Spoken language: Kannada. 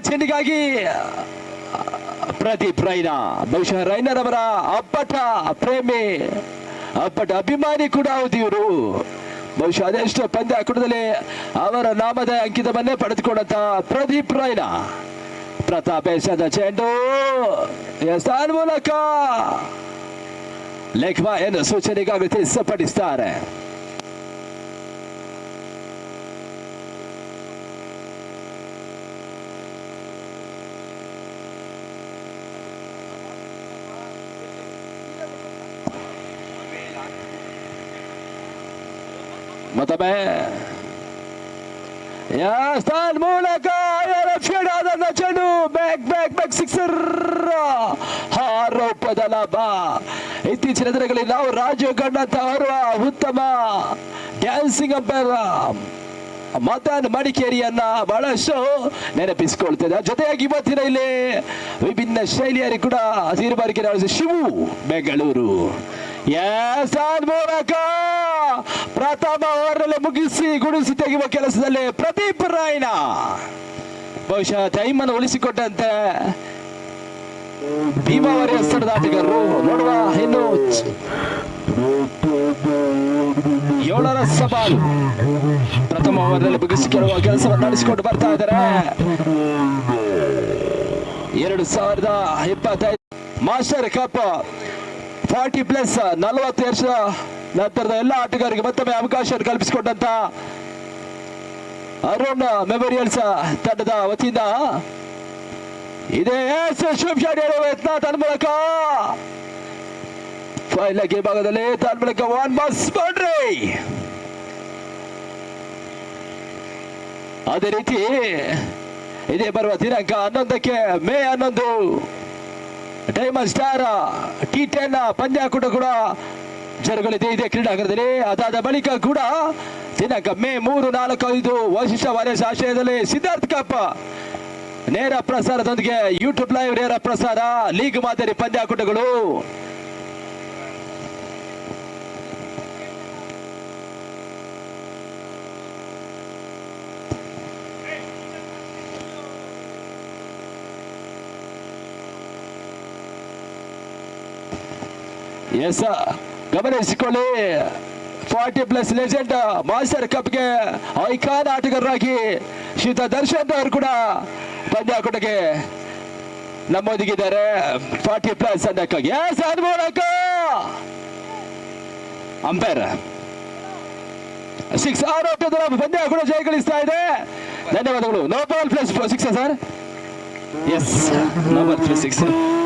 ಚೆಂಡಿಗಾಗಿ ಪ್ರದೀಪ್ ರೈನಾ, ಬಹುಶಃ ರೈನರ್ ಅವರ ಅಪ್ಪಟ ಪ್ರೇಮಿ, ಅಪ್ಪಟ ಅಭಿಮಾನಿ ಕೂಡ ಹೌದು ಇವರು. ಬಹುಶಃ ಅದೆಷ್ಟು ಪಂದ್ಯಾಕೂಟದಲ್ಲಿ ಅವರ ನಾಮದ ಅಂಕಿತವನ್ನೇ ಪಡೆದುಕೊಂಡಂತ ಪ್ರದೀಪ್ ರೈನಾ. ಪ್ರತಾಪ್ ಎಸೆದ ಚೆಂಡು ಎಸ್ತಾನ್ ಮೂಲಕ ಲೇಖವ ಏನು ಸೂಚನೆಗಾಗಿ ತಿಳಿಸಪಡಿಸ್ತಾರೆ. ಮತ್ತೊಮ್ಮೆ ಸ್ಥಾನ ಮೂಲಕ ಆದ ಚೆಂಡು ಬ್ಯಾಕ್ ಸಿಕ್ಸರ್, ಆರೋಪದ ಲಾಭ. ಇತ್ತೀಚಿನ ದಿನಗಳಲ್ಲಿ ನಾವು ರಾಜು ಕಂಡಂತ ಅವರ ಉತ್ತಮ ಡ್ಯಾನ್ಸಿಂಗ್ ಅಂಪೈರ್ ಮದನ್ ಮಡಿಕೇರಿಯನ್ನ ಬಹಳಷ್ಟು ನೆನಪಿಸಿಕೊಳ್ತದೆ. ಜೊತೆಯಾಗಿ ಇವತ್ತಿನ ಇಲ್ಲಿ ವಿಭಿನ್ನ ಶೈಲಿಯರಿಗೆ ಕೂಡ ತೀರ್ಮಾನಿಕೆ ನಡೆಸಿದ ಶಿವು ಬೆಂಗಳೂರು. ಮೂಲಕ ಪ್ರಥಮ ಓವರ್ನಲ್ಲಿ ಮುಗಿಸಿ ಗುಡಿಸಿ ತೆಗೆಯುವ ಕೆಲಸದಲ್ಲಿ ಪ್ರದೀಪ್ ರಾಯ್ನಾ. ಬಹುಶಃ ಟೈಮ್ ಅನ್ನು ಉಳಿಸಿಕೊಟ್ಟಂತೆ ಭೀಮಾವರಿಯ ಸ್ಥಳದ ಆಟಗಾರರು. ನೋಡುವ ಇನ್ನು 7ರ ಸವಾಲು ಪ್ರಥಮ ಓವರ್ನಲ್ಲಿ ಮುಗಿಸಿಕೊಳ್ಳುವ ಕೆಲಸವನ್ನು ನಡೆಸಿಕೊಂಡು ಬರ್ತಾ ಇದ್ದಾರೆ. 2025 ಮಾಸ್ಟರ್ ಕಪ್ 40+ 40 ವರ್ಷದ ನಂತರದ ಎಲ್ಲ ಆಟಗಾರರಿಗೆ ಮತ್ತೊಮ್ಮೆ ಅವಕಾಶ ಕಲ್ಪಿಸಿಕೊಂಡಂತ ಅರುಣ್ ಮೆಮೋರಿಯಲ್ಸ್ ತಂಡದ ವತಿಯಿಂದ ಇದೇ ಯತ್ನ ತನ್ಮೂಲಕ ಫೈಲಗೆ ಭಾಗದಲ್ಲಿ ತನ್ಮೂಲಕ 1 ಬಸ್ ಬೌಂಡ್ರಿ. ಅದೇ ರೀತಿ ಇದೇ ಬರುವ ದಿನಾಂಕ 11ಕ್ಕೆ ಮೇ 11 ಡೈಮಂಡ್ ಸ್ಟಾರ್ T10 ಪಂದ್ಯಾಕೂಟ ಕೂಡ ಜರುಗಲಿದೆ ಇದೇ ಕ್ರೀಡಾಂಗಣದಲ್ಲಿ. ಅದಾದ ಬಳಿಕ ಕೂಡ ದಿನಾಂಕ ಮೇ 3, 4, 5 ವೈಶಿಷ್ಟ್ಯ ವಾರಿಯರ್ಸ್ ಆಶ್ರಯದಲ್ಲಿ ಸಿದ್ಧಾರ್ಥ್ ಕಪ್ ನೇರ ಪ್ರಸಾರದೊಂದಿಗೆ ಯೂಟ್ಯೂಬ್ ಲೈವ್ ನೇರ ಪ್ರಸಾರ ಲೀಗ್ ಮಾದರಿ ಪಂದ್ಯಾಕೂಟಗಳು. ಎಸ್, ಗಮನಿಸಿಕೊಳ್ಳಿ. 40+ ಲೆಜೆಂಡ್ ಮಾಸ್ಟರ್ ಕಪ್ಗೆ ಐಕಾನ್ ಆಟಗಾರರಾಗಿ ಶ್ರೀಯುತ ದರ್ಶನ್ ಅವರು ಕೂಡ ಪಂದ್ಯಾಕೂಟಕ್ಕೆ ನಮ್ಮೊಂದಿಗಿದ್ದಾರೆ. 40+ ಅನ್ನಕ್ಕಾಗಿ ಮೂಲಕ ಅಂಪೈರ್ 6 ಆರೋಪದ ಪಂದ್ಯಾಕೂಟ ಜಯಗಳಿಸ್ತಾ ಇದೆ. ಧನ್ಯವಾದಗಳು. No ball +6 sir. Yes, no ball +6.